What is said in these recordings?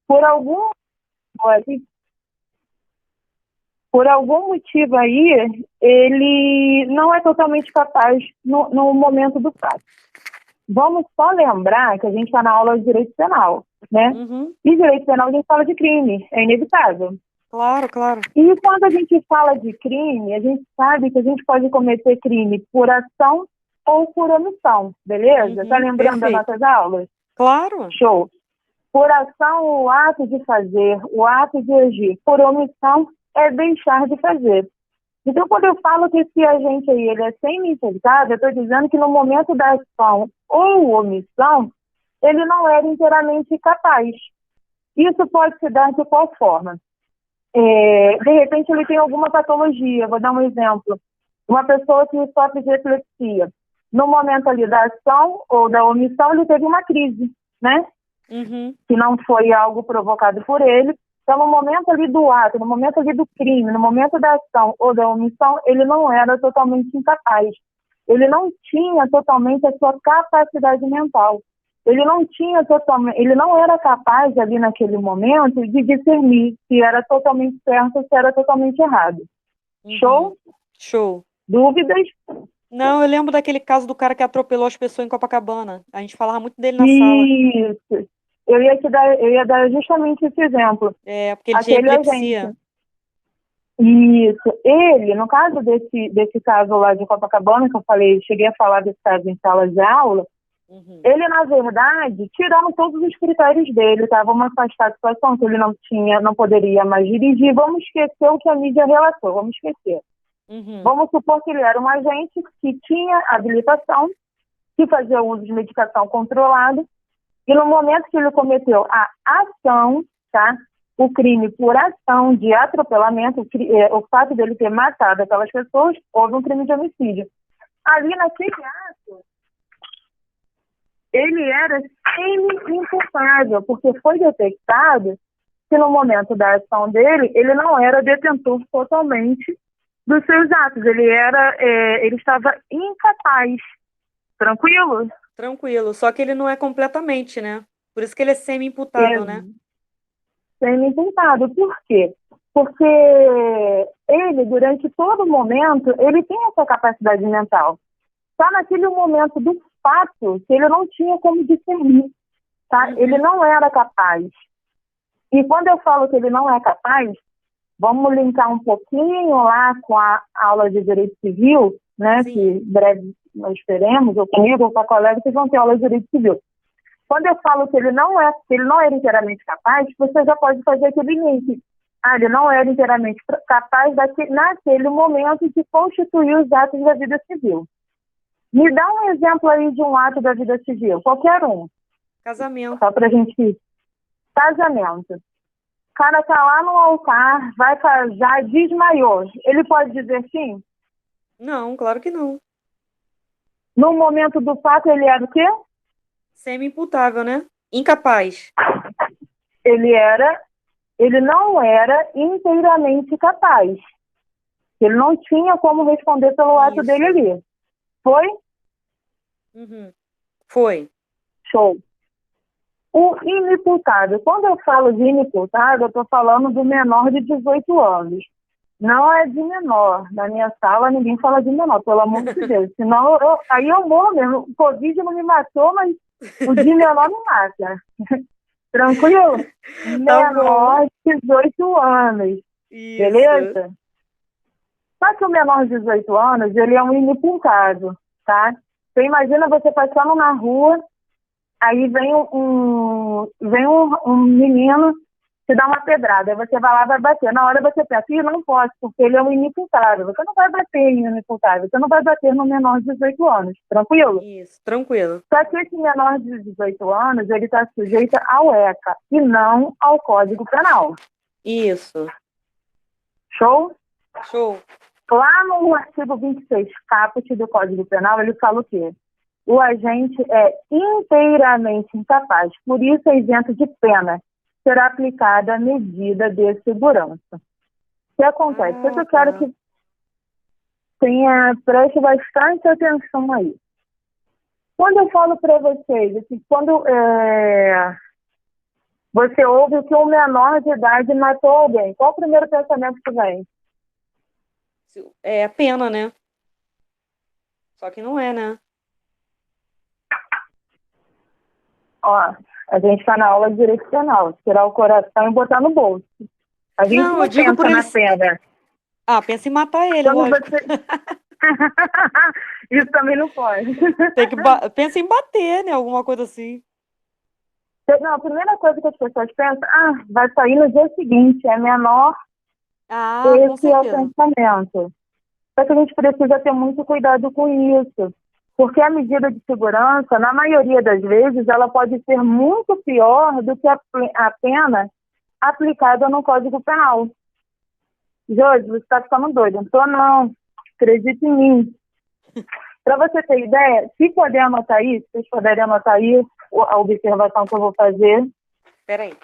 Por algum, por algum motivo aí, ele não é totalmente capaz no momento do fato. Vamos só lembrar que a gente está na aula de direito penal, né? Uhum. E direito penal a gente fala de crime, é inevitável. Claro, claro. E quando a gente fala de crime, a gente sabe que a gente pode cometer crime por ação ou por omissão, beleza? Tá Uhum. lembrando das Perfeito. nossas aulas? Claro. Show. Por ação, o ato de fazer, o ato de agir. Por omissão, é deixar de fazer. Então, quando eu falo que esse agente aí ele é semi-infectado, eu estou dizendo que no momento da ação ou omissão, ele não era inteiramente capaz. Isso pode se dar de qual forma? De repente, ele tem alguma patologia. Vou dar um exemplo. Uma pessoa que sofre de epilepsia. No momento ali da ação ou da omissão, ele teve uma crise, né? Uhum. Que não foi algo provocado por ele. Então, no momento ali do ato, no momento ali do crime, no momento da ação ou da omissão, ele não era totalmente incapaz. Ele não tinha totalmente a sua capacidade mental. Ele não tinha totalmente, ele não era capaz ali naquele momento de discernir se era totalmente certo ou se era totalmente errado. Uhum. Show? Show. Dúvidas? Não, eu lembro daquele caso do cara que atropelou as pessoas em Copacabana. A gente falava muito dele na sala. Isso. Eu ia dar justamente esse exemplo. É, porque ele tinha Aquele agente. epilepsia. Isso. Ele, no caso desse caso lá de Copacabana, que eu falei, cheguei a falar desse caso em sala de aula, Uhum. ele, na verdade, tirando todos os critérios dele, tá? Vamos afastar a situação que ele não poderia mais dirigir, vamos esquecer o que a mídia relatou, vamos esquecer. Uhum. Vamos supor que ele era um agente que tinha habilitação, que fazia uso de medicação controlada, e no momento que ele cometeu a ação, tá? O crime por ação de atropelamento, o fato dele ter matado aquelas pessoas, houve um crime de homicídio. Ali naquele ato, ele era semi-inculpável, porque foi detectado que no momento da ação dele, ele não era detentor totalmente dos seus atos, ele estava incapaz. Tranquilo? Tranquilo. Só que ele não é completamente, né? Por isso que ele é semi-imputável, né? Semi-inculpado. Por quê? Porque ele, durante todo momento, ele tem essa capacidade mental. Só naquele momento do fato que ele não tinha como discernir, tá? Uhum. Ele não era capaz. E quando eu falo que ele não é capaz, vamos linkar um pouquinho lá com a aula de Direito Civil, né? Sim. Que breve nós teremos, ou comigo, ou com a colega, que vão ter aula de Direito Civil. Quando eu falo que ele não era inteiramente capaz, você já pode fazer aquele link. Ele não era inteiramente capaz naquele momento de constituir os atos da vida civil. Me dá um exemplo aí de um ato da vida civil, qualquer um. Casamento. Só pra gente... Casamento. O cara tá lá no altar, vai casar, desmaiou. Ele pode dizer sim? Não, claro que não. No momento do fato, ele era o quê? Semi-imputável, né? Incapaz. Ele não era inteiramente capaz. Ele não tinha como responder pelo ato dele Isso. ali. Foi? Uhum. Foi. Show. O inimputável. Quando eu falo de inimputável, eu estou falando do menor de 18 anos. Não é de menor. Na minha sala, ninguém fala de menor, pelo amor de Deus. Senão, aí eu morro mesmo. O Covid não me matou, mas o de menor me mata. Tranquilo? Tá bom. Menor de 18 anos. Isso. Beleza? Só que o menor de 18 anos, ele é um inimputável, tá? Você imagina você passando na rua, aí vem um menino te dá uma pedrada, aí você vai lá e vai bater. Na hora você pensa, não posso, porque ele é um inimputável. Você não vai bater em inimputável, você não vai bater no menor de 18 anos, tranquilo? Isso, tranquilo. Só que esse menor de 18 anos, ele está sujeito ao ECA e não ao Código Penal. Isso. Show? Show. Lá no artigo 26, caput do Código Penal, ele fala o quê? O agente é inteiramente incapaz, por isso é isento de pena. Será aplicada a medida de segurança. O que acontece? Isso eu quero que preste bastante atenção aí. Quando eu falo para vocês, assim, Você ouve que um menor de idade matou alguém. Qual o primeiro pensamento que vem? É a pena, né? Só que não é, né? Ó, a gente está na aula de direito penal. Tirar o coração e botar no bolso. A gente Não, não eu digo por pensa na eles. pena. Ah, pensa em matar ele, Quando lógico. você... Isso também não pode. Pensa em bater, né? Alguma coisa assim. Não, a primeira coisa que as pessoas pensam, vai sair no dia seguinte, é menor, Ah, com esse é o certeza. pensamento. Só que a gente precisa ter muito cuidado com isso, porque a medida de segurança, na maioria das vezes, ela pode ser muito pior do que a pena aplicada no Código Penal. Josi, você está ficando doido. Não tô, não. Acredite em mim. Para você ter ideia, se puder anotar aí, se vocês puderem anotar aí a observação que eu vou fazer. Peraí.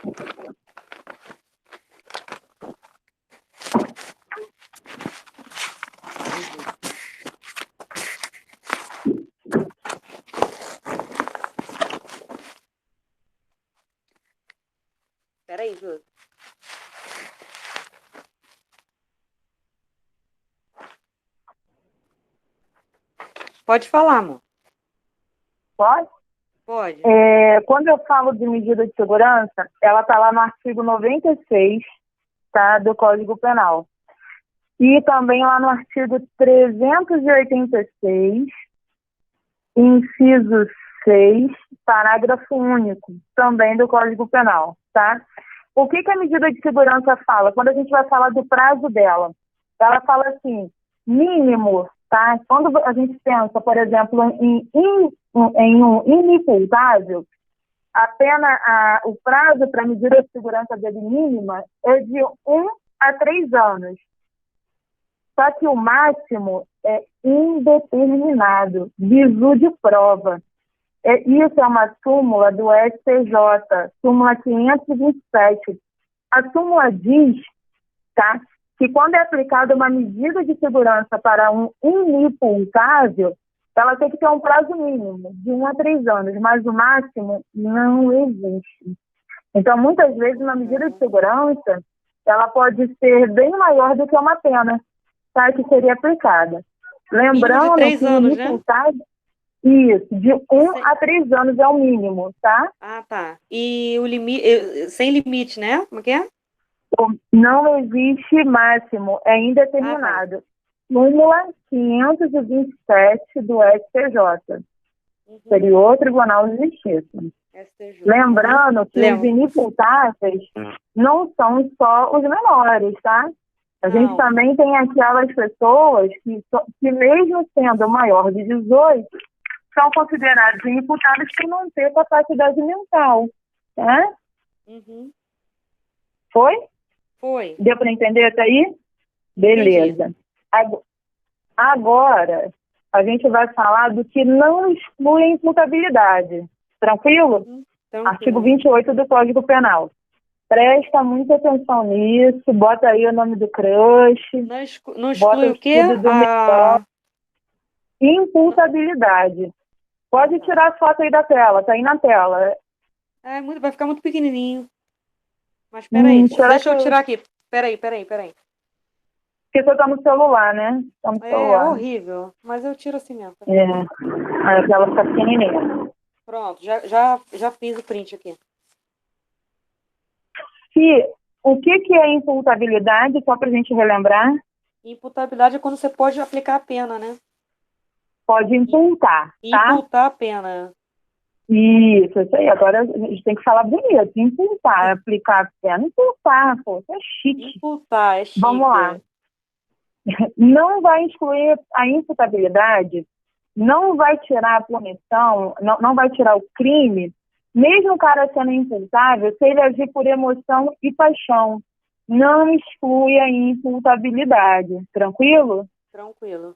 Peraí, Júlio. Pode falar, amor. Pode? Pode. Quando eu falo de medida de segurança, ela está lá no artigo 96, tá, do Código Penal. E também lá no artigo 386, inciso 6, parágrafo único, também do Código Penal, tá? O que a medida de segurança fala? Quando a gente vai falar do prazo dela, ela fala assim, mínimo, tá? Quando a gente pensa, por exemplo, em um inimputável, o prazo para a medida de segurança dele mínima é de 1 a 3 anos. Só que o máximo é indeterminado, bizu de prova. Isso é uma súmula do STJ, súmula 527. A súmula diz, tá, que quando é aplicada uma medida de segurança para um inimputável, ela tem que ter um prazo mínimo de 1 a 3 anos, mas o máximo não existe. Então, muitas vezes, uma medida de segurança, ela pode ser bem maior do que uma pena, tá, que seria aplicada. Lembrando Mínimo de 3 que o anos, né? inimputável, isso, de 1 a 3 anos é o mínimo, tá? Ah, tá. E o limite, sem limite, né? Como é que é? Não existe máximo, é Ah, tá. indeterminado. Súmula 527 do STJ, Superior Tribunal de Justiça. STJ. Lembrando que os Lembro. inimputáveis não são só os menores, tá? A gente Não. também tem aquelas pessoas que mesmo sendo maior de 18, são considerados inimputáveis por não ter capacidade mental, né? Uhum. Foi? Foi. Deu para entender até aí? Beleza. Agora, a gente vai falar do que não exclui a imputabilidade. Tranquilo? Tranquilo. Artigo 28 do Código Penal. Presta muita atenção nisso, bota aí o nome do crush. Não bota exclui o quê? escudo do menor. Imputabilidade. Pode tirar a foto aí da tela, tá aí na tela. Vai ficar muito pequenininho. Mas peraí, deixa eu tirar aqui. Peraí. Porque você tá no celular, né? Tá no É celular. horrível, mas eu tiro assim mesmo. Aí a tela fica pequenininha. Pronto, já fiz o print aqui. O que é imputabilidade, só pra gente relembrar? Imputabilidade é quando você pode aplicar a pena, né? Pode imputar, tá? Imputar a pena. Isso aí. Agora a gente tem que falar bonito. Imputar, aplicar a pena. Imputar, pô, isso é chique. Imputar, é chique. Vamos lá. Não vai excluir a imputabilidade, não vai tirar a punição, não vai tirar o crime, mesmo o cara sendo imputável, se ele agir por emoção e paixão. Não exclui a imputabilidade. Tranquilo? Tranquilo.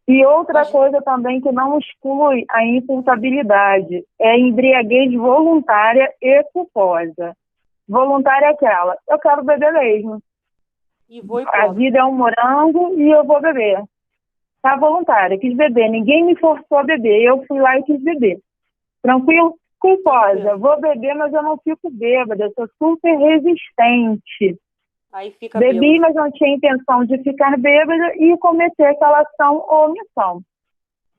E outra coisa também que não exclui a imputabilidade é a embriaguez voluntária e culposa. Voluntária é aquela, eu quero beber mesmo. A vida é um morango e eu vou beber. Tá voluntária, quis beber, ninguém me forçou a beber, eu fui lá e quis beber. Tranquilo? Culposa, vou beber, mas eu não fico bêbada, eu sou super resistente. Aí fica Bebi, bêbado. mas não tinha intenção de ficar bêbada e cometer aquela ação ou omissão.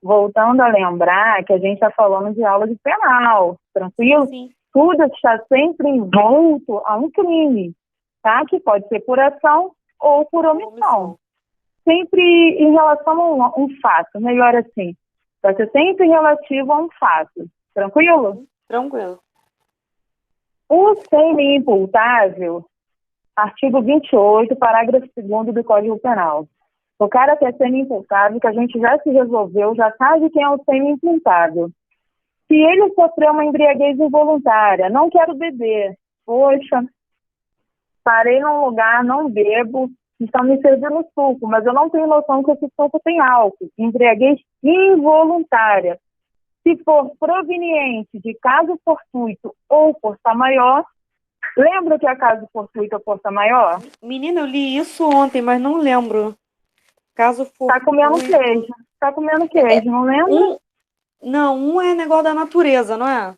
Voltando a lembrar que a gente está falando de aula de penal, tranquilo? Sim. Tudo está sempre envolto a um crime, tá? Que pode ser por ação ou por omissão. Sempre em relação a um fato, melhor assim. Vai ser sempre relativo a um fato. Tranquilo? Tranquilo. O semi-imputável, artigo 28, parágrafo 2º do Código Penal. O cara que é semi-imputável, que a gente já se resolveu, já sabe quem é o semi-imputável. Se ele sofreu uma embriaguez involuntária, não quero beber, poxa, parei num lugar, não bebo, estão me servindo suco, mas eu não tenho noção que esse suco tem álcool. Embriaguez involuntária. Se for proveniente de caso fortuito ou força maior, lembra que é caso fortuito ou força maior? Menina, eu li isso ontem, mas não lembro. Caso fortuito... Tá comendo queijo. Tá comendo queijo, não lembra? Um é negócio da natureza, não é?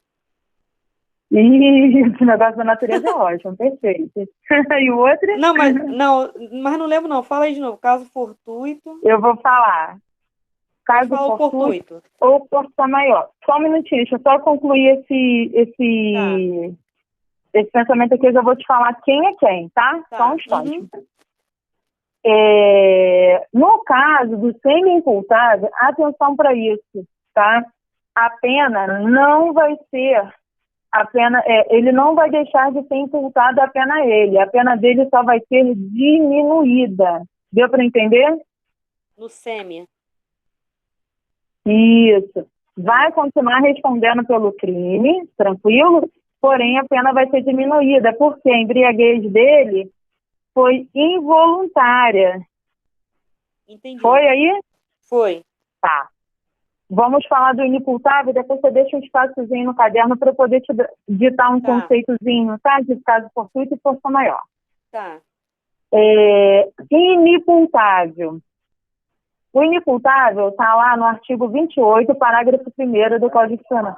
Isso, o negócio da natureza é ótimo, perfeito. E o outro? Mas não lembro não. Fala aí de novo. Caso fortuito. Eu vou falar. Caso fortuito ou força maior. Só um minutinho, deixa eu só concluir esse pensamento aqui, eu já vou te falar quem é quem, tá? Só um instante. No caso do semi-imputável, atenção para isso, tá? A pena não vai ser ele não vai deixar de ser imputado a pena a pena dele só vai ser diminuída. Deu para entender? No semi. Isso. Vai continuar respondendo pelo crime, tranquilo, porém a pena vai ser diminuída, porque a embriaguez dele foi involuntária. Entendi. Foi aí? Foi. Tá. Vamos falar do inimputável, depois você deixa um espaçozinho no caderno para eu poder te ditar um conceitozinho, tá? De caso fortuito e força maior. Tá. Inimputável. O inimputável está lá no artigo 28, parágrafo 1º do Código Penal.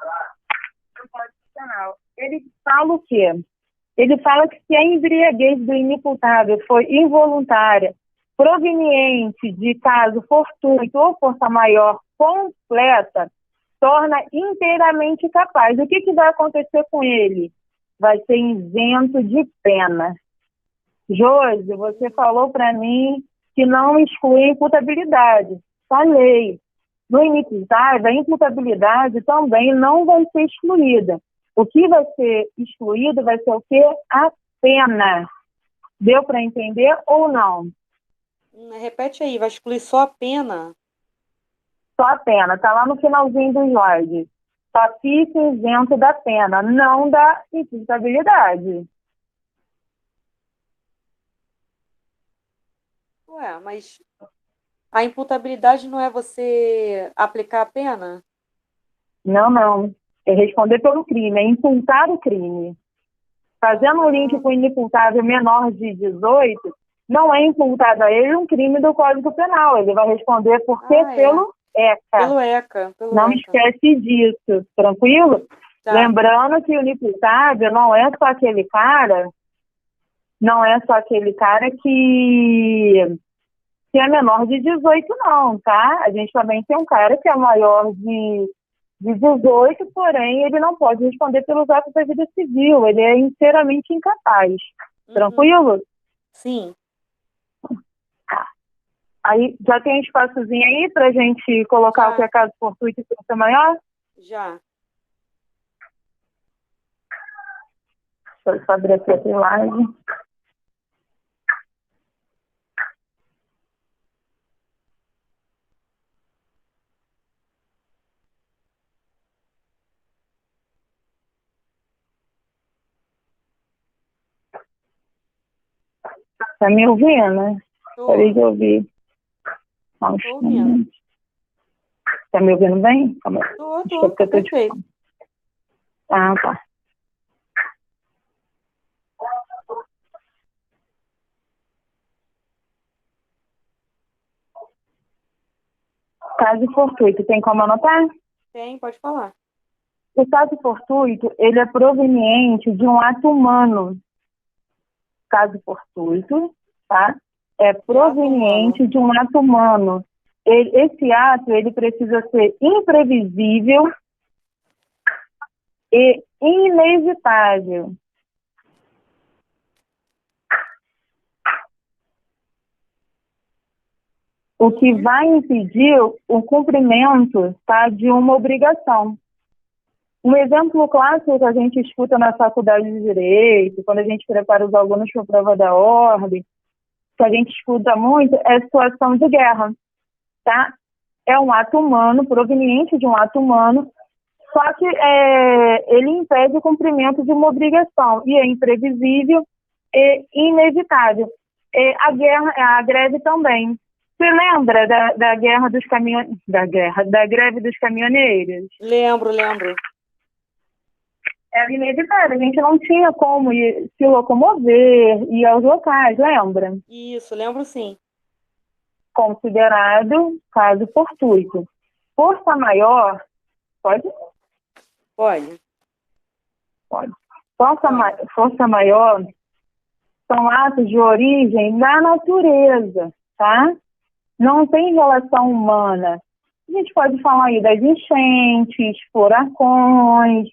Ele fala o quê? Ele fala que se a embriaguez do inimputável foi involuntária, proveniente de caso fortuito ou força maior completa, torna inteiramente capaz. O que vai acontecer com ele? Vai ser isento de pena. Josi, você falou para mim que não exclui a imputabilidade. Falei. No inimputável, a imputabilidade também não vai ser excluída. O que vai ser excluído vai ser o quê? A pena. Deu para entender ou não? Repete aí, vai excluir só a pena? Só a pena, está lá no finalzinho do slide. Só fica isento da pena, não da imputabilidade. Ué, mas a imputabilidade não é você aplicar a pena? Não. É responder pelo crime, é imputar o crime. Fazendo um link com o inimputável menor de 18, não é imputado a ele um crime do Código Penal. Ele vai responder pelo ECA. Pelo ECA. Não esquece disso, tranquilo? Tá. Lembrando que o inimputável não é só aquele cara que é menor de 18, não, tá? A gente também tem um cara que é maior de 18, porém ele não pode responder pelos atos da vida civil, ele é inteiramente incapaz. Tranquilo? Sim. Aí, já tem um espaçozinho aí pra gente colocar o que é caso fortuito e força maior? Já. Deixa eu só abrir aqui a slide. Tá me ouvindo? Peraí de ouvir. Tô ouvindo. Tá me ouvindo bem? Tô, perfeito. Ah, tá. Caso fortuito, tem como anotar? Tem, pode falar. O caso fortuito, ele é proveniente de um ato humano. Caso fortuito, tá? É proveniente de um ato humano. Esse ato, ele precisa ser imprevisível e inevitável. O que vai impedir o cumprimento, tá, de uma obrigação. Um exemplo clássico que a gente escuta na faculdade de Direito, quando a gente prepara os alunos para a prova da ordem, que a gente escuta muito, é a situação de guerra, tá? É um ato humano, proveniente de um ato humano, só que ele impede o cumprimento de uma obrigação e é imprevisível e inevitável. A greve também. Você lembra da greve dos caminhoneiros? Lembro. Era inevitável, a gente não tinha como se locomover, ir aos locais, lembra? Isso, lembro sim. Considerado caso fortuito. Força maior, pode? Pode. Força maior são atos de origem da natureza, tá? Não tem relação humana. A gente pode falar aí das enchentes, furacões.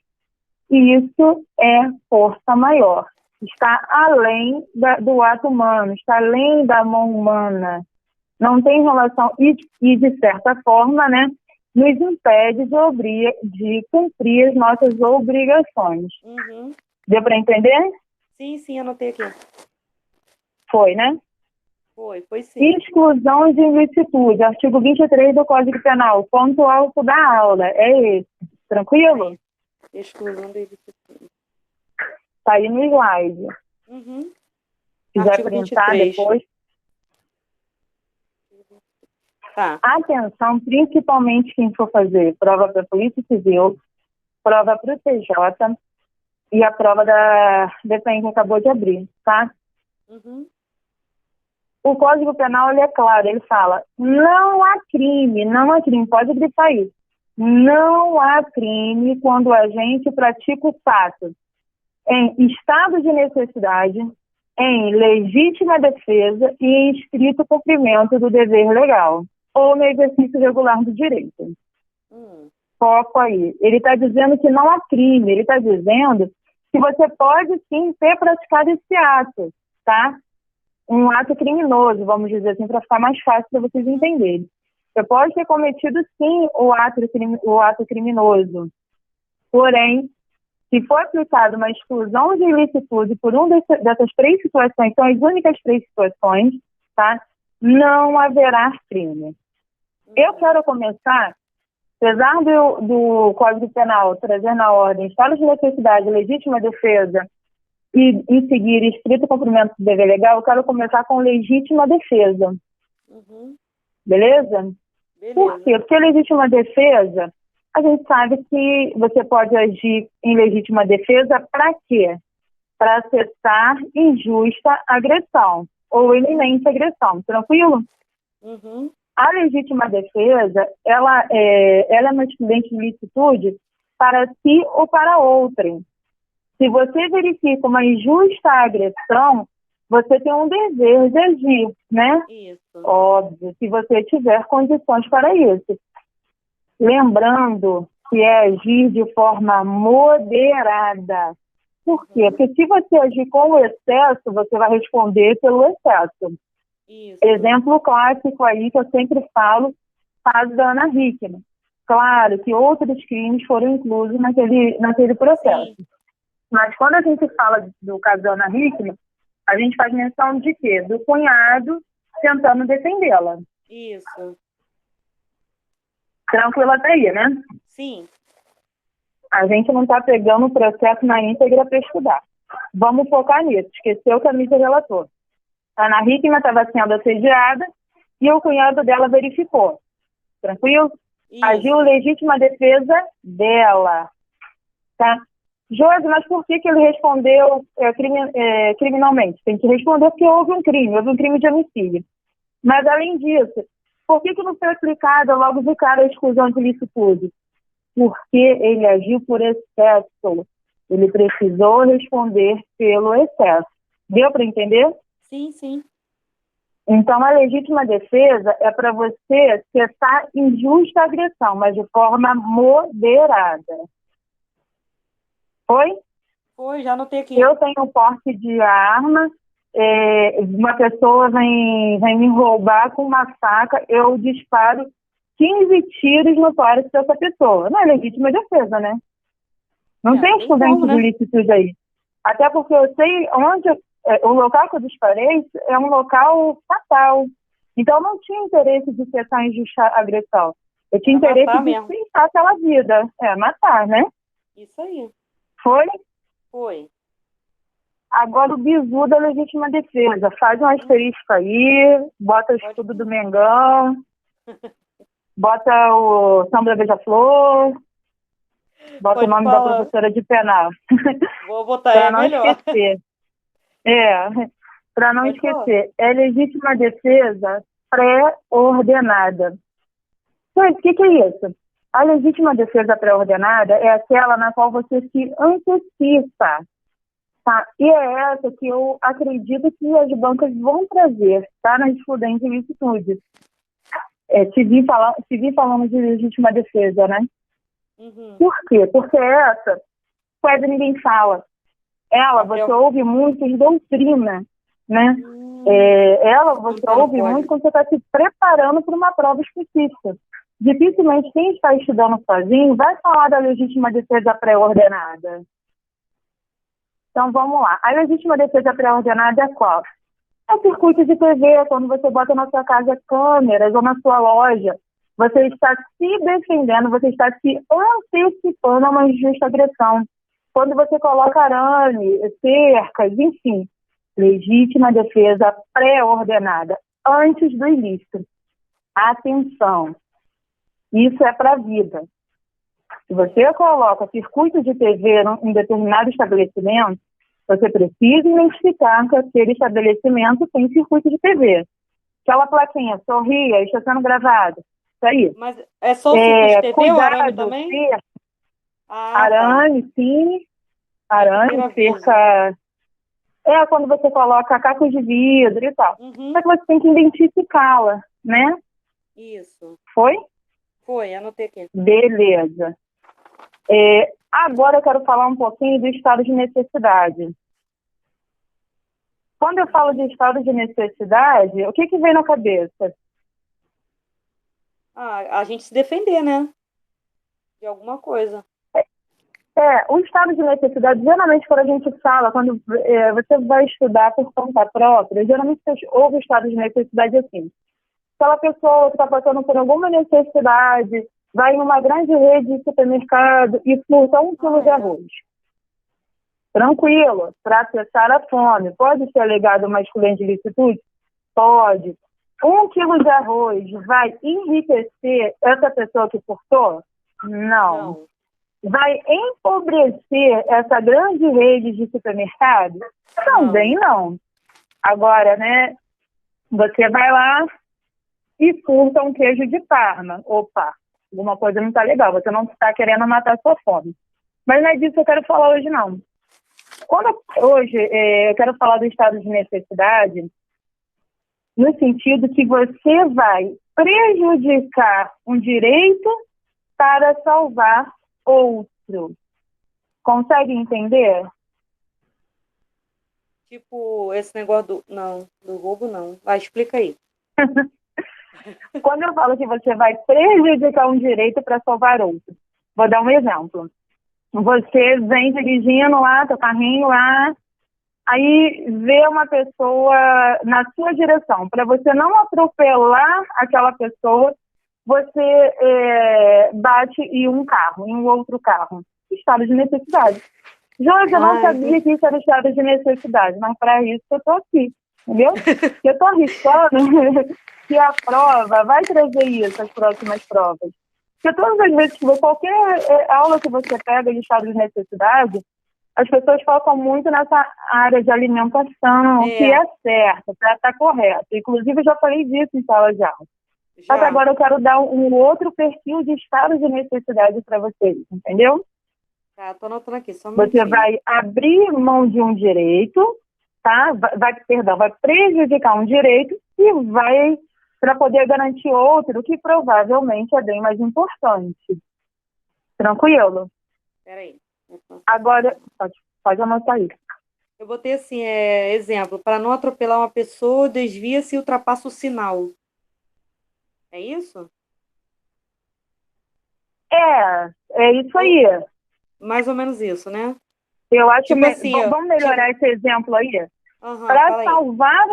Isso é força maior. Está além do ato humano, está além da mão humana. Não tem relação e de certa forma, né, nos impede de cumprir as nossas obrigações. Uhum. Deu para entender? Sim, anotei aqui. Foi, né? Foi sim. Exclusão de ilicitude, artigo 23 do Código Penal, ponto alto da aula, é esse. Tranquilo? Exclusão de ilicitude. Tá aí no slide. Uhum. Se quiser Artigo printar 23. depois. Tá. Atenção, principalmente quem for fazer prova para a Polícia Civil, prova para o TJ e a prova da DPEM que acabou de abrir, tá? Uhum. O Código Penal, ele é claro, ele fala, não há crime, pode grifar isso. Não há crime quando o agente pratica o fato em estado de necessidade, em legítima defesa e em estrito cumprimento do dever legal, ou no exercício regular do direito. Foco aí. Ele está dizendo que não há crime, ele está dizendo que você pode sim ter praticado esse ato, tá? Um ato criminoso, vamos dizer assim, para ficar mais fácil para vocês entenderem. Você pode ter cometido sim o ato criminoso, porém, se for aplicada uma exclusão de ilicitude por dessas três situações, são as únicas três situações, tá? Não haverá crime. Eu quero começar, apesar do Código Penal trazer na ordem estado de necessidade, legítima defesa e, em seguir, estrito cumprimento do dever legal, eu quero começar com legítima defesa. Uhum. Beleza? Por quê? Porque legítima defesa, a gente sabe que você pode agir em legítima defesa para quê? Para cessar injusta agressão ou iminente agressão. Tranquilo? Uhum. A legítima defesa, ela é uma excludente de ilicitude para si ou para outrem. Se você verifica uma injusta agressão, você tem um dever de agir, né? Isso. Óbvio, se você tiver condições para isso. Lembrando que é agir de forma moderada. Por quê? Porque se você agir com o excesso, você vai responder pelo excesso. Isso. Exemplo clássico aí que eu sempre falo, caso da Ana Hickman. Claro que outros crimes foram inclusos naquele processo. Sim. Mas quando a gente fala do caso da Ana Hickman, a gente faz menção de quê? Do cunhado tentando defendê-la. Isso. Tranquilo até aí, né? Sim. A gente não está pegando o processo na íntegra para estudar. Vamos focar nisso. Esqueceu que a mídia relatou. A Ana Hickman estava sendo assediada e o cunhado dela verificou. Tranquilo? Isso. Agiu legítima defesa dela. Tá? Josi, mas por que ele respondeu criminalmente? Tem que responder porque houve um crime de homicídio. Mas, além disso, por que não foi aplicada logo de cara a exclusão de ilicitude? porque ele agiu por excesso. Ele precisou responder pelo excesso. Deu para entender? Sim, sim. Então, a legítima defesa é para você cessar injusta agressão, mas de forma moderada. Foi? Foi, já anotei aqui. Eu tenho porte de arma, uma pessoa vem me roubar com uma faca, eu disparo 15 tiros no tórax dessa pessoa. Não é legítima defesa, né? Não tem estudante como, né? de licitude aí. Até porque eu sei onde o local que eu disparei é um local fatal. Então, eu não tinha interesse de cessar injusta agressão. Eu tinha interesse de cessar aquela vida. Matar, né? Isso aí. Foi? Foi. Agora o bizu da legítima defesa. Faz um asterisco aí, bota o escudo do Mengão, bota o Samba Beija-Flor, bota o nome da professora de penal. Vou botar aí, não melhor. Esquecer. Para não esquecer. É legítima defesa pré-ordenada. Gente, o que é isso? A legítima defesa pré-ordenada é aquela na qual você se antecipa. Tá? E é essa que eu acredito que as bancas vão trazer, tá? Na jurisprudência de licitude. Te vi falando de legítima defesa, né? Uhum. Por quê? Porque essa quase ninguém fala. Ela, você ouve muito em doutrina, né? Ela, você ouve muito quando você está se preparando para uma prova específica. Dificilmente quem está estudando sozinho vai falar da legítima defesa pré-ordenada. Então, vamos lá. A legítima defesa pré-ordenada é qual? É o circuito de TV, quando você bota na sua casa câmeras ou na sua loja. Você está se defendendo, você está se antecipando a uma injusta agressão. Quando você coloca arame, cercas, enfim. Legítima defesa pré-ordenada, antes do ilícito. Atenção. Isso é para a vida. Se você coloca circuito de TV em determinado estabelecimento, você precisa identificar que aquele estabelecimento tem circuito de TV. Aquela plaquinha, sorria, está sendo gravado. Isso aí. Mas é só o circuito de TV cuidado, ou arame também? Arame, sim. Arame, cerca... quando você coloca cacos de vidro e tal. Uhum. Só que você tem que identificá-la, né? Isso. Foi? Foi, anotei aqui. Beleza. Agora eu quero falar um pouquinho do estado de necessidade. Quando eu falo de estado de necessidade, o que vem na cabeça? A gente se defender, né? De alguma coisa. O estado de necessidade, geralmente quando a gente fala, quando você vai estudar por conta própria, geralmente você ouve o estado de necessidade assim. Aquela pessoa que está passando por alguma necessidade, vai em uma grande rede de supermercado e furta 1 quilo de arroz. Tranquilo, para cessar a fome. Pode ser alegado uma excludente de licitude? Pode. 1 quilo de arroz vai enriquecer essa pessoa que furtou? Não. Vai empobrecer essa grande rede de supermercado? Também não. Agora, né, você vai lá e furta um queijo de Parma. Opa, alguma coisa não está legal, você não está querendo matar a sua fome. Mas não é disso que eu quero falar hoje, não. Hoje eu quero falar do estado de necessidade no sentido que você vai prejudicar um direito para salvar outro. Consegue entender? Tipo, esse negócio do roubo não. Vai, explica aí. Quando eu falo que você vai prejudicar um direito para salvar outro, vou dar um exemplo. Você vem dirigindo lá, seu carrinho lá, aí vê uma pessoa na sua direção. Para você não atropelar aquela pessoa, você bate em um carro, em um outro carro. Estado de necessidade. Jorge, eu não sabia que isso era estado de necessidade, mas para isso eu estou aqui, entendeu? Eu estou arriscando que a prova vai trazer isso, as próximas provas. Porque todas as vezes que qualquer aula que você pega de estado de necessidade, as pessoas focam muito nessa área de alimentação, que é certa, está correta. Inclusive, eu já falei disso em sala de aula. Só que Já. agora eu quero dar um outro perfil de estado de necessidade para vocês, entendeu? Tá, tô anotando aqui, só um Você minutinho. vai abrir mão de um direito, tá? Vai prejudicar um direito e vai para poder garantir outro que provavelmente é bem mais importante. Tranquilo? Peraí. Agora, pode anotar aí. Eu botei assim, exemplo, para não atropelar uma pessoa, desvia-se e ultrapassa o sinal. É isso? É isso aí. Mais ou menos isso, né? Eu acho Tipo assim, ó, vamos melhorar esse exemplo aí. aham, Para fala aí. salvar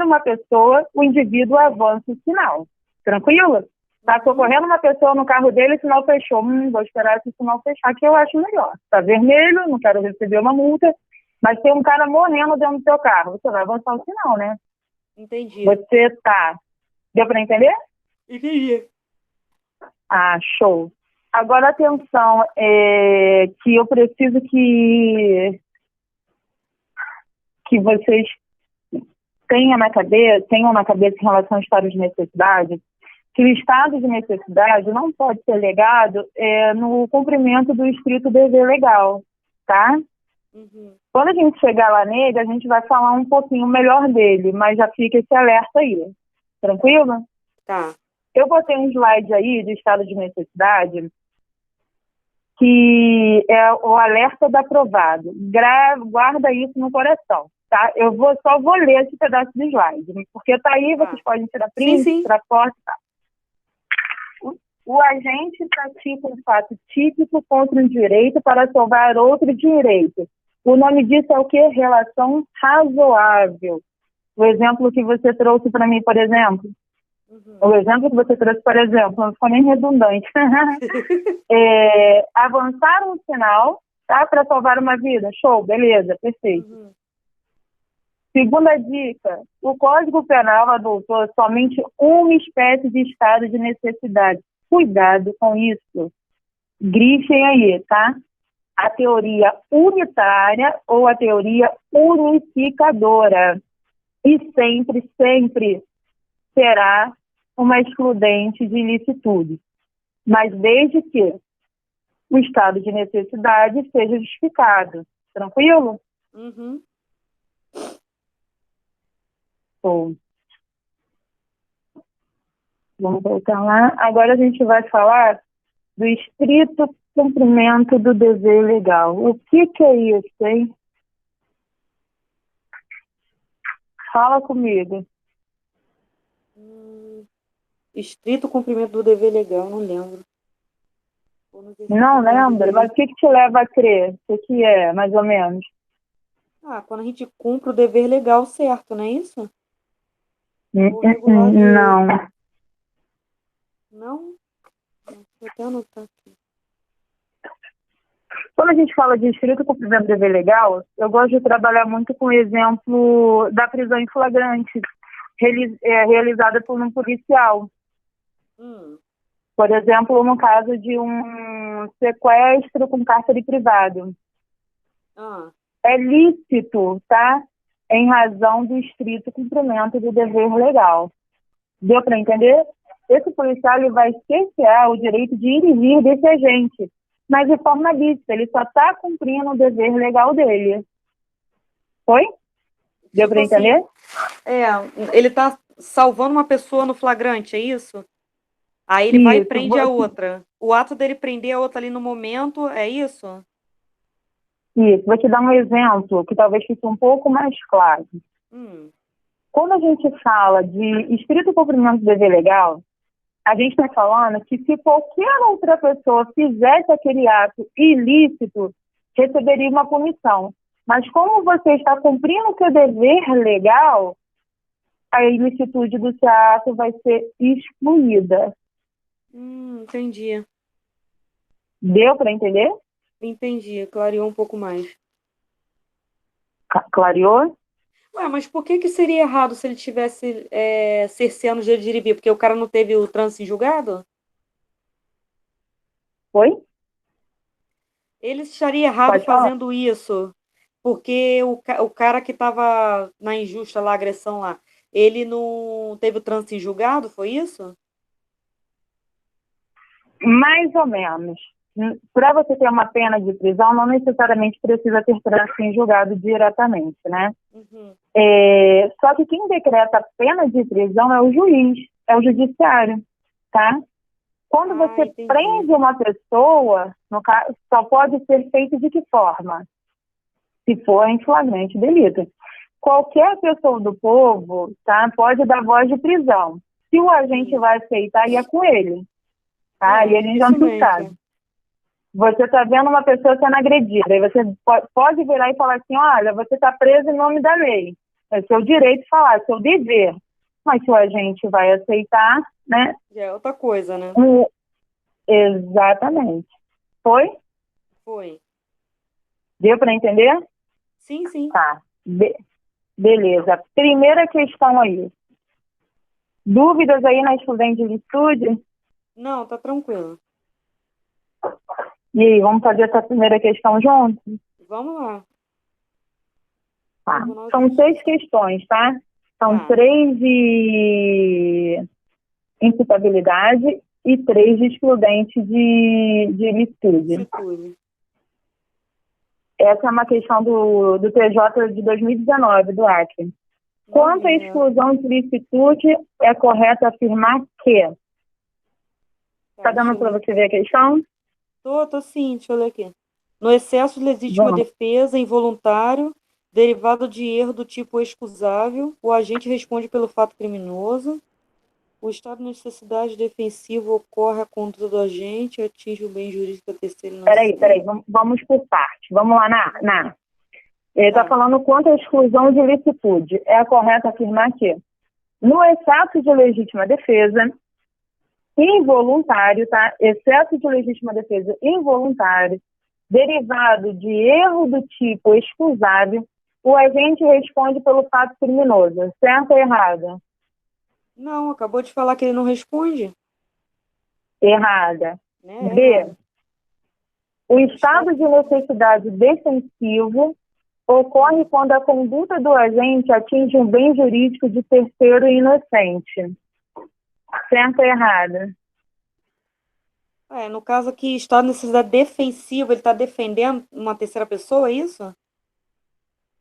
uma pessoa, o indivíduo avança o sinal. Tranquilo? Tá socorrendo uma pessoa no carro dele, o sinal fechou. Vou esperar esse sinal fechar, que eu acho melhor. Tá vermelho, não quero receber uma multa, mas tem um cara morrendo dentro do seu carro. Você vai avançar o sinal, né? Entendi. Você tá. Deu para entender? Entendi. Ah, show. Agora, atenção, que eu preciso que vocês tenham na cabeça em relação ao estado de necessidade, que o estado de necessidade não pode ser legado no cumprimento do estrito dever legal, tá? Uhum. Quando a gente chegar lá nele, a gente vai falar um pouquinho melhor dele, mas já fica esse alerta aí. Tranquilo? Tá. Eu botei um slide aí do estado de necessidade, que é o alerta da aprovado. Guarda isso no coração, tá? Só vou ler esse pedaço do slide, porque tá aí, vocês podem tirar print, Sim. tirar foto, tá? O agente pratica um fato típico contra um direito para salvar outro direito. O nome disso é o quê? Relação razoável. O exemplo que você trouxe para mim, por exemplo, o exemplo que você trouxe, por exemplo, não ficou nem redundante. Avançar um sinal, tá? Para salvar uma vida. Show, beleza, perfeito. Segunda dica, o Código Penal adotou somente uma espécie de estado de necessidade. Cuidado com isso. Grifem aí, tá? A teoria unitária ou a teoria unificadora. E sempre, sempre será uma excludente de ilicitude. Mas desde que o estado de necessidade seja justificado. Tranquilo? Uhum. Bom. Vamos voltar lá. Agora a gente vai falar do estrito cumprimento do dever legal. O que é isso, hein? Fala comigo. Estrito cumprimento do dever legal, não lembro. Não lembra? Mas o que te leva a crer? O que é, mais ou menos? Quando a gente cumpre o dever legal certo, não é isso? Não. Não? Deixa eu até anotar aqui. Quando a gente fala de estrito cumprimento do dever legal, eu gosto de trabalhar muito com o exemplo da prisão em flagrante, realizada por um policial. Por exemplo, no caso de um sequestro com cárcere privado. É lícito, tá? Em razão do estrito cumprimento do dever legal. Deu para entender? Esse policial ele vai cercear o direito de ir e vir desse agente, mas de forma lícita. Ele só está cumprindo o dever legal dele. Foi? Deu para entender? Ele está salvando uma pessoa no flagrante, é isso? Aí ele vai e prende a outra. O ato dele prender a outra ali no momento, é isso? Isso. Vou te dar um exemplo que talvez fique um pouco mais claro. Quando a gente fala de estrito cumprimento do dever legal, a gente está falando que se qualquer outra pessoa fizesse aquele ato ilícito, receberia uma punição. Mas como você está cumprindo o seu dever legal, a ilicitude do seu ato vai ser excluída. Entendi. Deu para entender? Entendi, clareou um pouco mais. Clareou? Mas por que seria errado se ele tivesse cerceando o direito de ir e vir? Porque o cara não teve o trânsito em julgado? Oi? Ele estaria errado fazendo isso, porque o cara que estava na injusta lá, agressão lá, ele não teve o trânsito em julgado, foi isso? Mais ou menos. Para você ter uma pena de prisão, não necessariamente precisa ter trânsito em julgado diretamente, né? Uhum. Só que quem decreta a pena de prisão é o juiz, é o judiciário, tá? Quando você Entendi. prende uma pessoa, no caso, só pode ser feito de que forma? Se for em flagrante delito. Qualquer pessoa do povo, tá, pode dar voz de prisão. Se o agente vai aceitar, ia com ele. Tá? E a gente já não sabe. Você está vendo uma pessoa sendo agredida, aí você pode virar e falar assim, olha, você está preso em nome da lei. É seu direito falar, é seu dever. Mas se o agente vai aceitar, né? Já é outra coisa, né? Exatamente. Foi? Foi. Deu para entender? Sim, sim. Tá. Beleza. Primeira questão aí. Dúvidas aí na estudante de licitude? Não, tá tranquilo. E aí, vamos fazer essa primeira questão juntos? Vamos lá. Tá. São 6 questões, tá? São 3 de imputabilidade e 3 de excludente de licitude. Essa é uma questão do TJ de 2019, do Acre. Quanto à exclusão de licitude, é correto afirmar que... Tá dando para você ver a questão? Tô sim, deixa eu ler aqui. No excesso de legítima defesa involuntário, derivado de erro do tipo excusável, o agente responde pelo fato criminoso. O estado de necessidade defensiva ocorre a conduta do agente, atinge o bem jurídico da terceira inocente. Peraí, vamos por parte. Vamos lá na. Ele está falando quanto à exclusão de licitude. É correto afirmar que, no excesso de legítima defesa involuntário, tá? Excesso de legítima defesa involuntário, derivado de erro do tipo excusável, o agente responde pelo fato criminoso. Certo ou errado? Não, acabou de falar que ele não responde. Errada. B. O estado de necessidade defensivo ocorre quando a conduta do agente atinge um bem jurídico de terceiro inocente. Certo ou errado? No caso aqui, estado de necessidade defensiva, ele está defendendo uma terceira pessoa, é isso?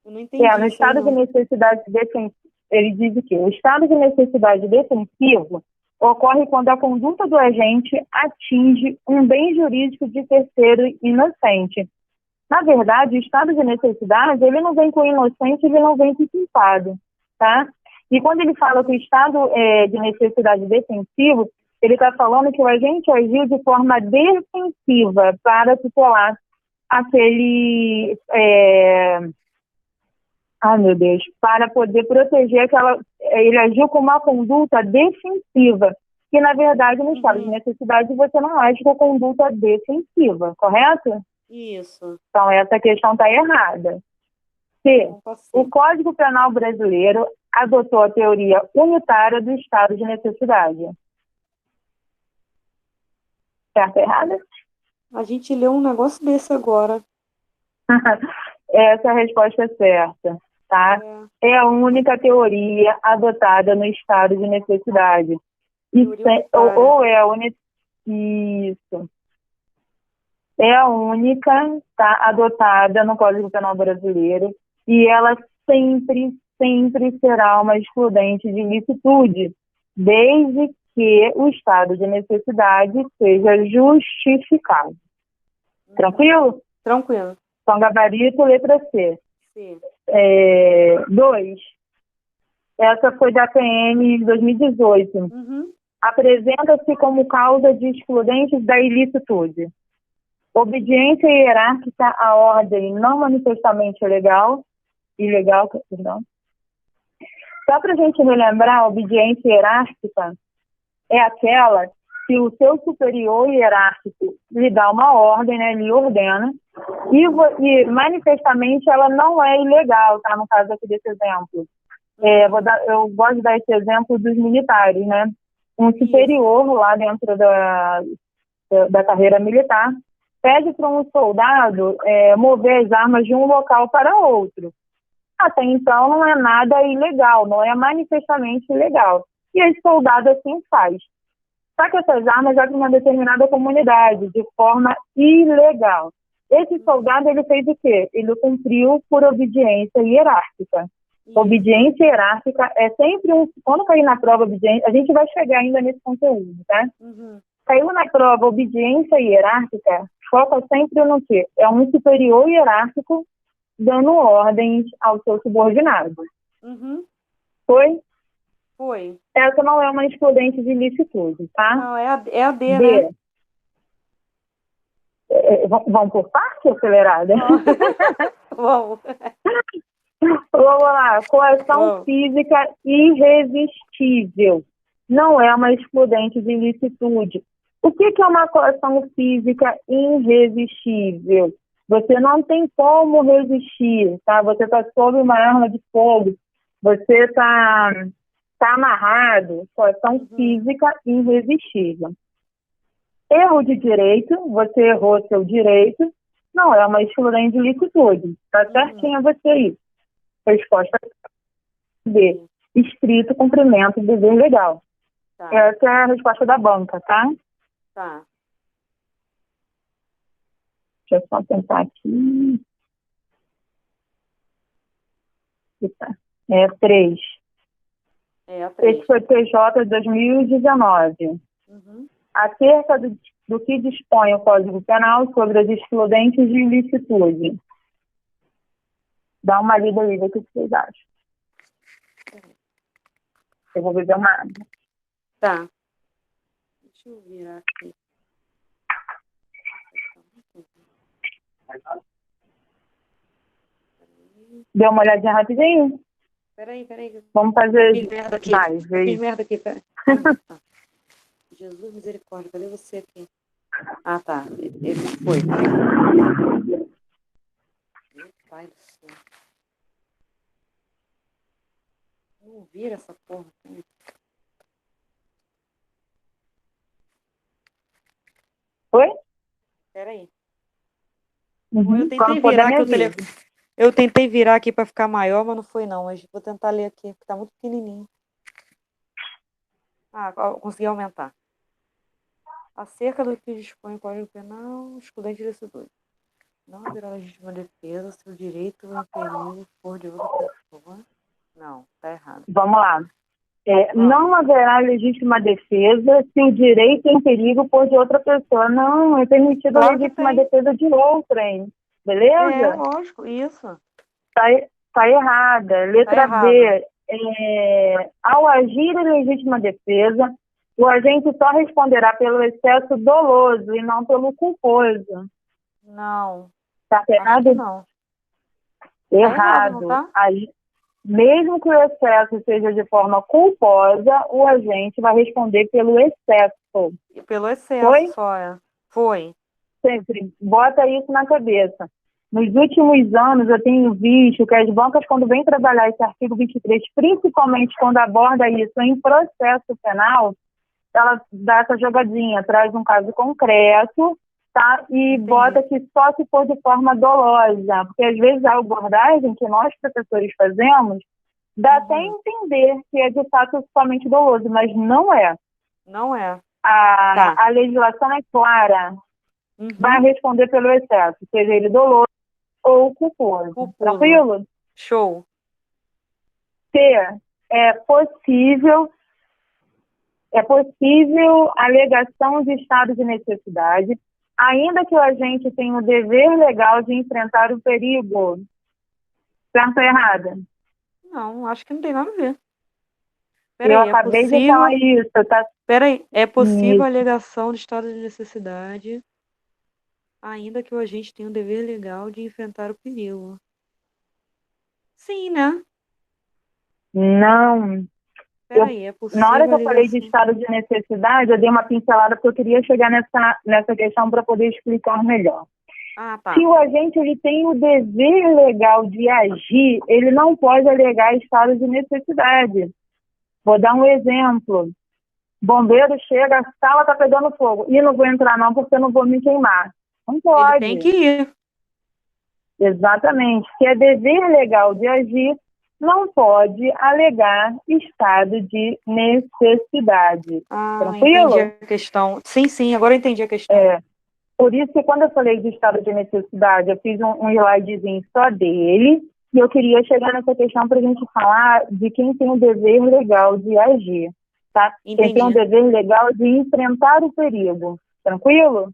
Eu não entendi. No estado de necessidade defensiva, ele diz o quê? O estado de necessidade defensivo ocorre quando a conduta do agente atinge um bem jurídico de terceiro inocente. Na verdade, o estado de necessidade, ele não vem com inocente, ele não vem com culpado, tá? E quando ele fala que o estado de necessidade defensivo, ele está falando que o agente agiu de forma defensiva para tutelar aquele... para poder proteger ele agiu com uma conduta defensiva, que na verdade no estado de necessidade você não age com conduta defensiva, correto? Isso. Então essa questão está errada. C. O Código Penal brasileiro adotou a teoria unitária do estado de necessidade. Certo ou errada? A gente leu um negócio desse agora. Essa é a resposta certa. Tá? É a única teoria adotada no estado de necessidade. Ou é a única... Isso. É a única, tá, adotada no Código Penal brasileiro e ela sempre será uma excludente de licitude, desde que o estado de necessidade seja justificado. Tranquilo? Tranquilo. Então, gabarito, letra C. Sim. 2. Essa foi da PM de 2018. Apresenta-se como causa de excludentes da ilicitude. Obediência hierárquica à ordem não manifestamente ilegal. Só para a gente relembrar, a obediência hierárquica é aquela que o seu superior hierárquico lhe dá uma ordem, né, lhe ordena, e manifestamente ela não é ilegal, tá? No caso aqui desse exemplo. Eu gosto de dar esse exemplo dos militares, né? Um superior lá dentro da carreira militar pede para um soldado mover as armas de um local para outro. Até então não é nada ilegal, não é manifestamente ilegal. E esse soldado assim faz. Só que essas armas já de uma determinada comunidade, de forma ilegal. Esse soldado, ele fez o quê? Ele cumpriu por obediência hierárquica. Isso. Obediência hierárquica é sempre um... Quando cair na prova obediência, a gente vai chegar ainda nesse conteúdo, tá? Caiu na prova obediência hierárquica, foca sempre no quê? É um superior hierárquico dando ordens ao seu subordinado. Foi? Foi. Essa não é uma excludente de ilicitude, tá? Não, é a D, D. né? Vamos por parte, acelerada? Vamos. Vamos lá. Coação física irresistível. Não é uma excludente de ilicitude. O que é uma coação física irresistível? Você não tem como resistir, tá? Você está sob uma arma de fogo, você está amarrado, coação física irresistível. Erro de direito, você errou seu direito, não é uma excludente de ilicitude. Tá certinha você aí. Resposta B. Estrito cumprimento do dever legal. Tá. Essa é a resposta da banca, tá? Tá. Deixa eu só tentar aqui. É 3. É a 3. Esse foi TJ 2019. Acerca do que dispõe o Código Penal sobre as excludentes de ilicitude. Dá uma lida aí, vê o que vocês acham. Eu vou beber uma água. Tá. Deixa eu virar aqui. Deu uma olhadinha rapidinho? Peraí. Vamos fazer... Fiz merda aqui. Fiz merda aqui, peraí. Jesus, misericórdia, cadê você aqui? Ah, tá. Ele foi. Meu pai do céu. Não vira essa porra aqui. Oi? Peraí. Uhum. Eu tentei virar aqui o telefone. Eu tentei virar aqui para ficar maior, mas não foi não. Mas vou tentar ler aqui, porque tá muito pequenininho. Ah, consegui aumentar. Acerca do que dispõe o Código Penal, excludente de ilicitude. Não haverá legítima defesa se o direito em perigo for de outra pessoa. Não, tá errado. Vamos lá. Não haverá legítima defesa se o direito em perigo for de outra pessoa. Não, é permitido a legítima defesa de outrem. Beleza? É, lógico, isso. Tá errada. Letra B. Ao agir em legítima defesa, o agente só responderá pelo excesso doloso e não pelo culposo. Não. Tá errado? Não. Errado. Não tá? Mesmo que o excesso seja de forma culposa, o agente vai responder pelo excesso. Pelo excesso, Foi? só é. Foi. Sempre. Bota isso na cabeça. Nos últimos anos, eu tenho visto que as bancas, quando vêm trabalhar esse artigo 23, principalmente quando aborda isso em processo penal, ela dá essa jogadinha, traz um caso concreto, tá? E bota que só se for de forma dolosa, porque às vezes a abordagem que nós, professores, fazemos, dá até a entender que é de fato somente doloso, mas não é. Não é. A legislação é clara. Vai responder pelo excesso, seja ele doloso ou culposo. Tranquilo? Show. C. É possível alegação de estado de necessidade, ainda que o agente tenha o dever legal de enfrentar o perigo. Certo ou errada? Não, acho que não tem nada a ver. Eu acabei de falar isso, tá? Peraí, é possível alegação de estado de necessidade, ainda que o agente tenha o dever legal de enfrentar o perigo. Sim, né? Não. Peraí, é possível. Na hora que eu falei de estado de necessidade, eu dei uma pincelada porque eu queria chegar nessa questão para poder explicar melhor. Ah, tá. Se o agente ele tem o dever legal de agir, ele não pode alegar estado de necessidade. Vou dar um exemplo. Bombeiro chega, a sala está pegando fogo. E não vou entrar não porque eu não vou me queimar. Não pode. Ele tem que ir. Exatamente. Se é dever legal de agir, não pode alegar estado de necessidade. Entendi Tranquilo? a questão. Sim, sim, agora eu entendi a questão. Por isso que quando eu falei de estado de necessidade, eu fiz um slidezinho só dele, e eu queria chegar nessa questão para a gente falar de quem tem o dever legal de agir, tá? Quem tem o dever legal de enfrentar o perigo. Tranquilo?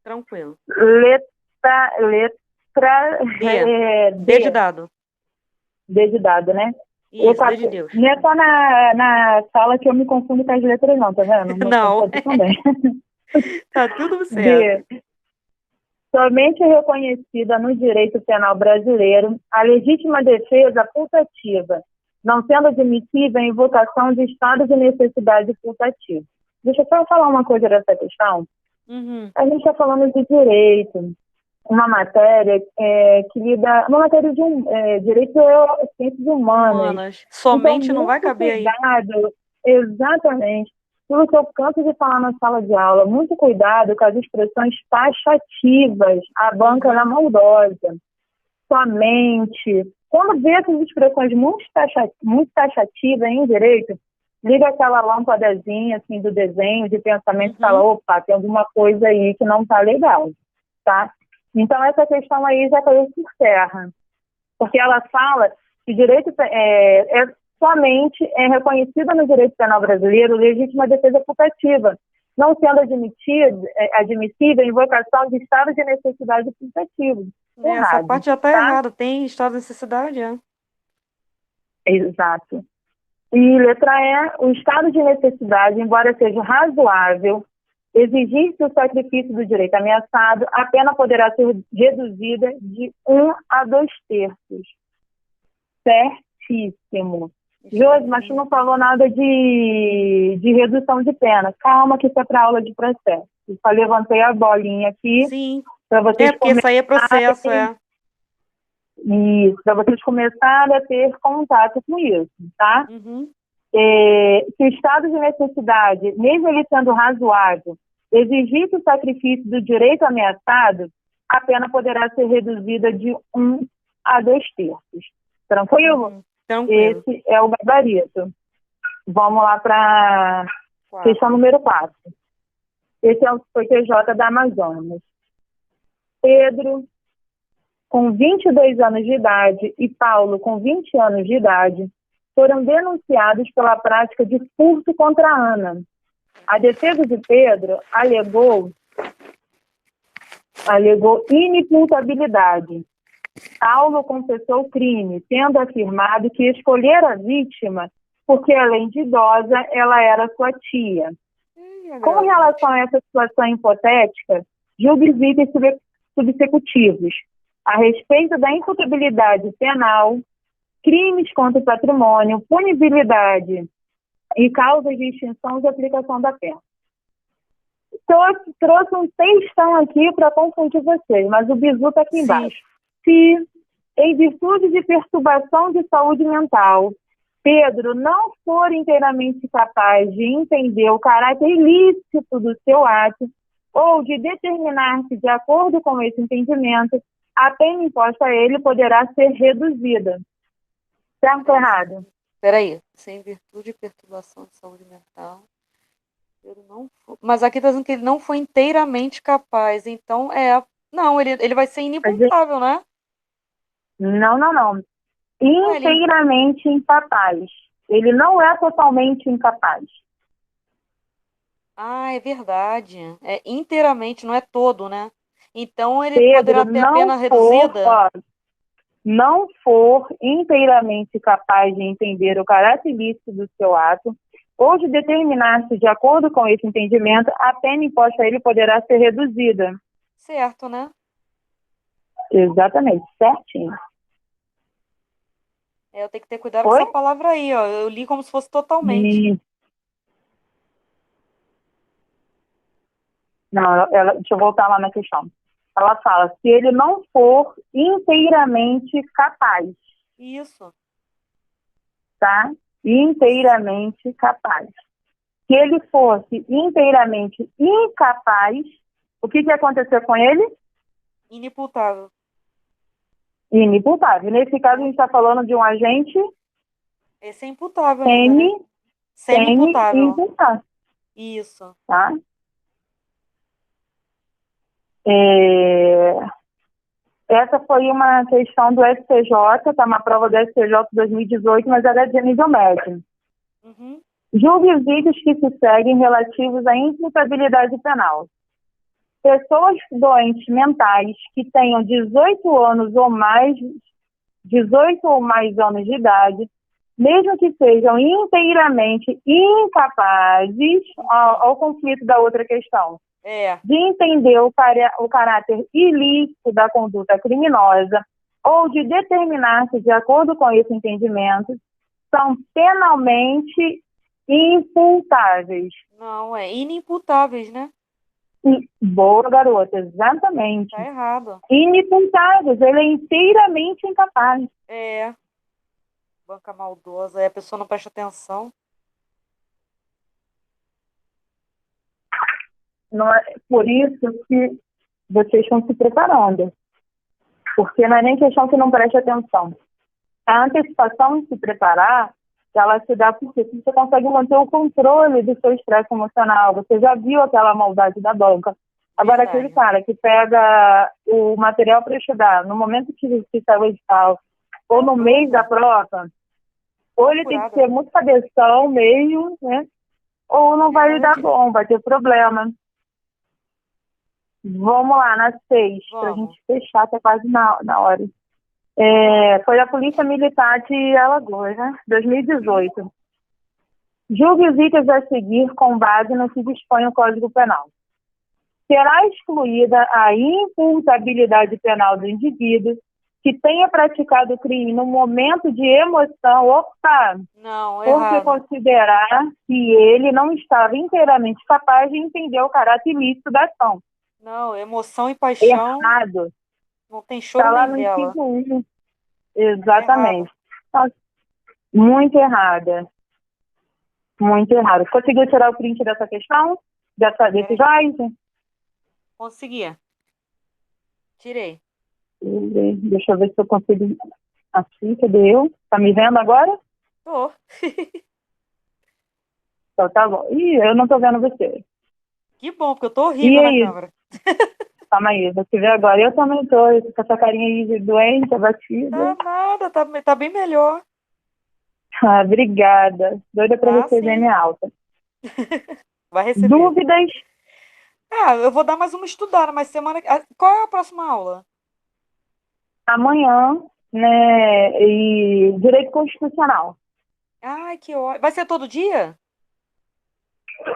Tranquilo. Letra D de dado. D de dado, né? Isso, D de Deus. Não é só na sala que eu me confundo com as letras, não, tá vendo? Não. Também. Tá tudo certo. D. Somente reconhecida no direito penal brasileiro a legítima defesa putativa, não sendo admissível a invocação de estado de necessidade putativa. Deixa eu só falar uma coisa dessa questão. A gente está falando de direito, uma matéria que lida... Uma matéria de direito e ciências humanas. Somente então, não vai caber cuidado, aí. Exatamente. Pelo que eu canso de falar na sala de aula, muito cuidado com as expressões taxativas, a banca na maldosa. Somente. Quando vê essas expressões muito taxativas em direito, liga aquela lâmpadazinha assim, do desenho, de pensamento, e fala, opa, tem alguma coisa aí que não está legal, tá? Então, essa questão aí já caiu por terra, porque ela fala que direito somente é reconhecida no direito penal brasileiro legítima defesa putativa, não sendo admissível a invocação de estado de necessidade putativo. Essa parte já está errada, tem estado de necessidade, Exato. E letra E, o estado de necessidade, embora seja razoável, exigir-se o sacrifício do direito ameaçado, a pena poderá ser reduzida de 1 a 2 terços. Certíssimo. Josi, mas tu não falou nada de redução de pena. Calma que isso é para aula de processo. Eu só levantei a bolinha aqui. Sim, para vocês porque isso aí é processo, Isso, para vocês começarem a ter contato com isso, tá? Se o estado de necessidade, mesmo ele sendo razoável, exigir o sacrifício do direito ameaçado, a pena poderá ser reduzida de 1 a 2 terços. Tranquilo? Tranquilo. Esse é o gabarito. Vamos lá para questão número 4. Esse é o PTJ da Amazonas. Pedro, com 22 anos de idade, e Paulo, com 20 anos de idade, foram denunciados pela prática de furto contra Ana. A defesa de Pedro alegou inimputabilidade. Paulo confessou o crime, tendo afirmado que escolhera a vítima porque, além de idosa, ela era sua tia. Com relação a essa situação hipotética, julgue os itens subsecutivos a respeito da imputabilidade penal, crimes contra o patrimônio, punibilidade e causas de extinção de aplicação da pena. Trouxe um textão aqui para confundir vocês, mas o bizu está aqui embaixo. Se, em virtude de perturbação de saúde mental, Pedro não for inteiramente capaz de entender o caráter ilícito do seu ato ou de determinar-se de acordo com esse entendimento, a pena imposta a ele poderá ser reduzida. Certo ou errado? Espera aí. Sem virtude de perturbação de saúde mental, Pedro não foi... Mas aqui está dizendo que ele não foi inteiramente capaz. Então, não, ele vai ser inimputável, né? Não. Inteiramente incapaz. Ele não é totalmente incapaz. É verdade. É inteiramente, não é todo, né? Então, ele poderá ter a pena reduzida. Não for inteiramente capaz de entender o caráter ilícito do seu ato ou de determinar-se de acordo com esse entendimento, a pena imposta a ele poderá ser reduzida. Certo, né? Exatamente, certinho. Eu tenho que ter cuidado com essa palavra aí, ó. Eu li como se fosse totalmente. Não, deixa eu voltar lá na questão. Ela fala, se ele não for inteiramente capaz. Isso. Tá? Inteiramente capaz. Se ele fosse inteiramente incapaz, o que ia acontecer com ele? Inimputável. Inimputável. Nesse caso, a gente está falando de um agente Esse é imputável ainda, né? Semi-imputável. semi-imputável, Isso. tá? É, Essa foi uma questão do STJ, tá? Uma prova do STJ 2018, mas ela é de nível médio. Uhum. Julgue os vídeos que se seguem relativos à imputabilidade penal. Pessoas doentes mentais que tenham 18 anos ou mais, 18 ou mais anos de idade, mesmo que sejam inteiramente incapazes, ao conflito da outra questão, de entender o caráter ilícito da conduta criminosa ou de determinar-se de acordo com esse entendimento, são penalmente imputáveis. Não, é inimputáveis, né? Boa, garota, exatamente. Tá errado. Inimputáveis, ele é inteiramente incapaz. É. Banca maldosa. Aí a pessoa não presta atenção. Não é por isso que vocês estão se preparando. Porque não é nem questão que não preste atenção. A antecipação de se preparar, ela se dá porque você consegue manter o controle do seu estresse emocional. Você já viu aquela maldade da banca. Agora, Verdade. aquele cara que pega o material para estudar no momento que sai o edital, ou no mês da prova, ou ele tem que ser muito cabeção mesmo, né? Ou não vai dar bom, vai ter problema. Vamos lá, na 6, para a gente fechar, tá quase na hora. Foi a Polícia Militar de Alagoas, né? 2018. Julgue os itens a seguir com base no que dispõe o Código Penal. Será excluída a imputabilidade penal do indivíduo que tenha praticado o crime no momento de emoção, não, porque considerar que ele não estava inteiramente capaz de entender o caráter ilícito da ação. Não, emoção e paixão. Errado. Não tem choro tá lá nem no vela. inciso 1. Exatamente. Então, muito errada. Muito errado. Conseguiu tirar o print dessa questão? Desse slide? Consegui. Tirei. Deixa eu ver se eu consigo. Aqui, cadê eu? Tá me vendo agora? Tô. Então tá bom. Ih, eu não tô vendo você. Que bom, porque eu tô horrível na câmera. Calma aí, você vê agora. Eu também tô com essa carinha aí de doente, abatida. Tá nada, tá bem melhor. Ah, obrigada. Doida pra receber minha alta. Vai receber. Dúvidas? Eu vou dar mais uma estudada, mas semana... Qual é a próxima aula? Amanhã, né? E Direito Constitucional. Ai, que ótimo. Vai ser todo dia?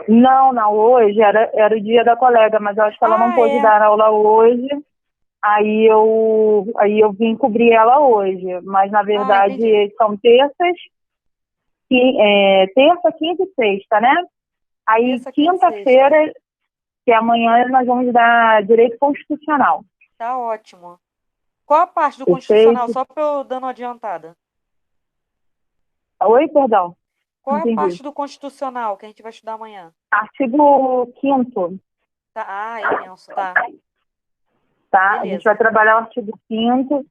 Não, hoje era o dia da colega, mas eu acho que ela não pôde dar aula hoje. Aí eu vim cobrir ela hoje. Mas, na verdade, são terças, terça, quinta e sexta, né? Aí, quinta-feira, que amanhã, nós vamos dar Direito Constitucional. Tá ótimo. Qual a parte do Constitucional? Só para eu dando uma adiantada. Oi, perdão. Qual é a parte do Constitucional que a gente vai estudar amanhã? Artigo 5º. Tá, imenso, tá. Tá, a gente vai trabalhar o artigo 5º.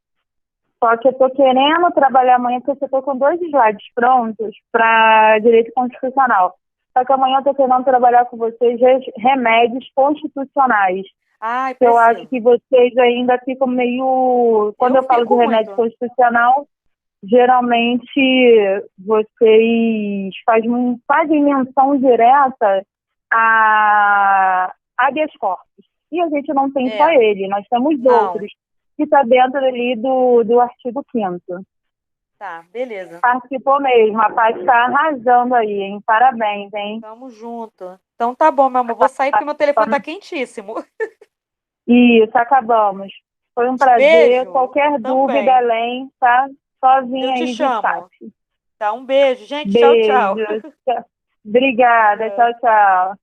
Só que eu tô querendo trabalhar amanhã, porque eu tô com 2 slides prontos para Direito Constitucional. Só que amanhã eu tô querendo trabalhar com vocês remédios constitucionais. Eu acho que vocês ainda ficam meio... Quando eu falo de remédio constitucional, geralmente vocês fazem menção direta a habeas corpus. E a gente não tem só ele, nós temos outros, que está dentro ali do artigo 5º. Tá, beleza. Participou mesmo, a Paz está arrasando aí, hein? Parabéns, hein? Tamo junto. Então tá bom, meu amor, vou sair porque meu telefone tá quentíssimo. Isso, acabamos. Foi um prazer. Qualquer dúvida além, tá? Sozinha aí de chat. Tá, um beijo, gente. Beijo. Tchau, tchau. Obrigada, tchau, tchau.